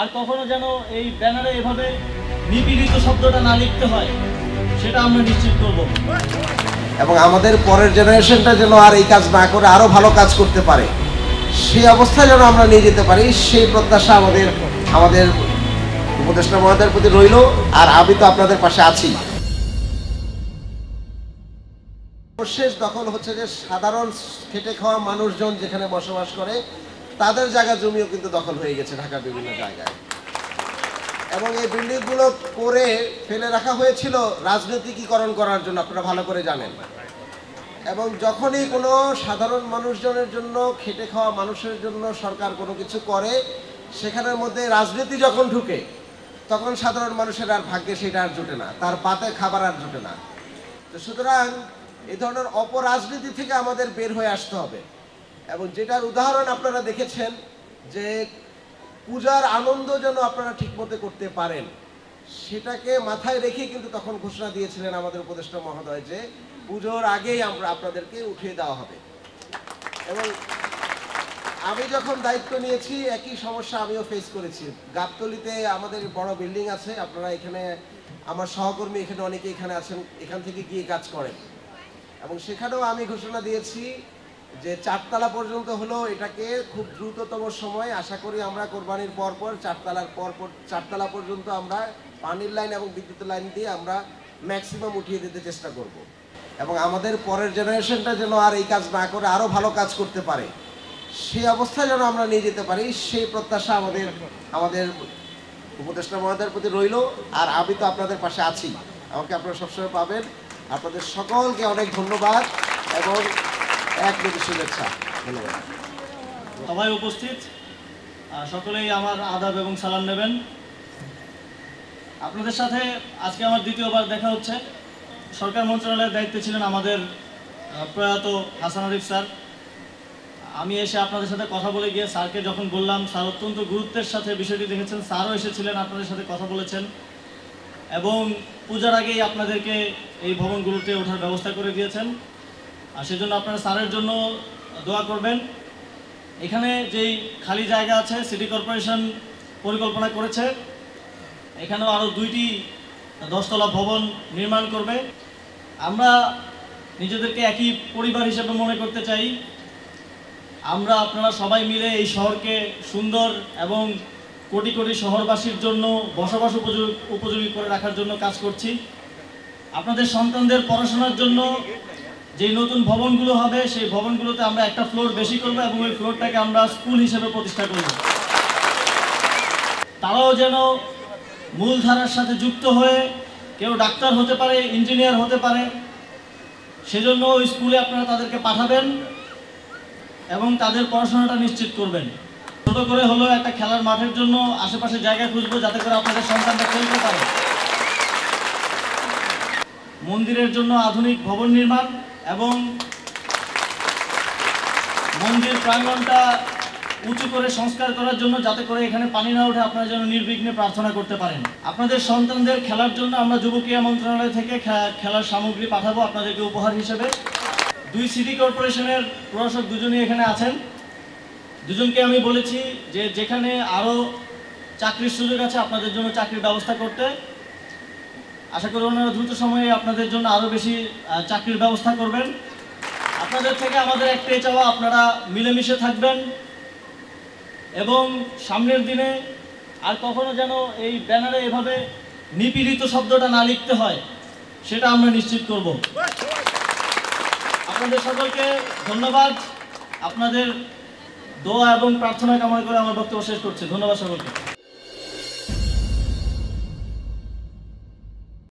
আর কখনো যেন এই ব্যানারে এভাবে নিপীড়িত শব্দটা না লিখতে হয়, সেটা আমরা নিশ্চিত করব। এবং আমাদের পরের জেনারেশনটা যেন আর এই কাজ না করে আরো ভালো কাজ করতে পারে, সেই অবস্থায় যেন আমরা নিয়ে যেতে পারি, সেই প্রত্যাশা আমাদের উপদেষ্টা মহোদয়ের প্রতি রইল। আর আমি তো আপনাদের পাশে আছি। সর্বশেষ দখল হচ্ছে যে সাধারণ খেটে খাওয়া মানুষজন যেখানে বসবাস করে তাদের জায়গা জমিও কিন্তু দখল হয়ে গেছে ঢাকার বিভিন্ন জায়গায়। এবং এই বিল্ডিংগুলো করে ফেলে রাখা হয়েছিল রাজনৈতিকীকরণ করার জন্য, আপনারা ভালো করে জানেন। এবং যখনই কোনো সাধারণ মানুষজনের জন্য, খেটে খাওয়া মানুষের জন্য সরকার কোনো কিছু করে, সেখানের মধ্যে রাজনীতি যখন ঢুকে, তখন সাধারণ মানুষের আর ভাগ্যে সেটা আর জুটে না, তার পাতে খাবার আর জুটে না। তো সুতরাং এই ধরনের অপরাজনীতি থেকে আমাদের বের হয়ে আসতে হবে। এবং যেটার উদাহরণ আপনারা দেখেছেন যে পূজার আনন্দ যেন আপনারা ঠিকমতো করতে পারেন, সেটাকে মাথায় রেখে কিন্তু তখন ঘোষণা দিয়েছিলেন আমাদের উপদেষ্টা মহোদয় যে পুজোর আগেই আমরা আপনাদেরকে উঠিয়ে দেওয়া হবে। এবং আমি যখন দায়িত্ব নিয়েছি একই সমস্যা আমিও ফেস করেছি। গাবতলীতে আমাদের বড় বিল্ডিং আছে, আপনারা এখানে আমার সহকর্মী এখানে অনেকে এখানে আছেন, এখান থেকে গিয়ে কাজ করেন। এবং সেখানেও আমি ঘোষণা দিয়েছি যে 4 তলা পর্যন্ত হলো, এটাকে খুব দ্রুততম সময় আশা করি আমরা কোরবানির পরপর 4 তলা পর্যন্ত আমরা পানির লাইন এবং বিদ্যুতের লাইন দিয়ে আমরা ম্যাক্সিমাম উঠিয়ে দিতে চেষ্টা করব। এবং আমাদের পরের জেনারেশনটা যেন আর এই কাজ না করে আরো ভালো কাজ করতে পারে, সেই অবস্থায় যেন আমরা নিয়ে যেতে পারি, সেই প্রত্যাশা আমাদের উপদেষ্টা মহোদয়ের প্রতি রইল। আর আমি তো আপনাদের পাশে আছি, আমাকে আপনারা সবসময় পাবেন। আপনাদের সকলকে অনেক ধন্যবাদ এবং এক কোটি শুভেচ্ছা। ধন্যবাদ। সবাই উপস্থিত সকলেই আমার আদাব এবং সালাম নেবেন। আপনাদের সাথে আজকে আমার দ্বিতীয়বার দেখা হচ্ছে। সরকার মন্ত্রণালয়ের দায়িত্বে ছিলেন আমাদের প্রয়াত হাসান আরিফ স্যার। আমি এসে আপনাদের সাথে কথা বলে গিয়ে স্যারকে যখন বললাম, স্যার অত্যন্ত গুরুত্বের সাথে বিষয়টি দেখেছেন, স্যারও এসেছিলেন, আপনাদের সাথে কথা বলেছেন এবং পূজার আগেই আপনাদেরকে এই ভবনগুলোতে ওঠার ব্যবস্থা করে দিয়েছেন। আর সেজন্য আপনারা স্যারের জন্য দোয়া করবেন। এখানে যেই খালি জায়গা আছে সিটি কর্পোরেশন পরিকল্পনা করেছে, এখানেও আরও 2টি 10 তলা ভবন নির্মাণ করবে। আমরা নিজেদেরকে একই পরিবার হিসেবে মনে করতে চাই। আমরা আপনারা সবাই মিলে এই শহরকে সুন্দর এবং কোটি কোটি শহরবাসীর জন্য বসবাস উপযোগী করে রাখার জন্য কাজ করছি। আপনাদের সন্তানদের পড়াশোনার জন্য যেই নতুন ভবনগুলো হবে, সেই ভবনগুলোতে আমরা একটা ফ্লোর বেশি করব এবং ওই ফ্লোরটাকে আমরা স্কুল হিসেবে প্রতিষ্ঠা করব। তারাও যেন মূলধারার সাথে যুক্ত হয়ে কেউ ডাক্তার হতে পারে, ইঞ্জিনিয়ার হতে পারে, সেজন্য ওই স্কুলে আপনারা তাদেরকে পাঠাবেন এবং তাদের পড়াশোনাটা নিশ্চিত করবেন। ছোট করে হলো একটা খেলার মাঠের জন্য আশেপাশে জায়গা খুঁজবো, যাতে করে আপনাদের সন্তানরা খেলতে পারে। মন্দিরের জন্য আধুনিক ভবন নির্মাণ এবং মন্দির প্রাঙ্গণটা উঁচু করে সংস্কার করার জন্য, যাতে করে এখানে পানি না ওঠে, আপনারা যেন নির্বিঘ্নে প্রার্থনা করতে পারেন। আপনাদের সন্তানদের খেলার জন্য আমরা যুব ক্রীড়া মন্ত্রণালয় থেকে খেলার সামগ্রী পাঠাবো আপনাদেরকে উপহার হিসেবে। 2 সিটি কর্পোরেশনের প্রশাসক দুজনই এখানে আছেন। দুজনকে আমি বলেছি যে যেখানে আরও চাকরির সুযোগ আছে আপনাদের জন্য চাকরির ব্যবস্থা করতে। আশা করি ওনারা দ্রুত সময়ে আপনাদের জন্য আরও বেশি চাকরির ব্যবস্থা করবেন। আপনাদের থেকে আমাদের একটাই চাওয়া, আপনারা মিলেমিশে থাকবেন এবং সামনের দিনে আর কখনো যেন এই ব্যানারে এভাবে নিপীড়িত শব্দটা না লিখতে হয়, সেটা আমরা নিশ্চিত করব। আপনাদের সকলকে ধন্যবাদ। আপনাদের দোয়া এবং প্রার্থনা কামনা করে আমার বক্তব্য শেষ করছি। ধন্যবাদ সকলকে।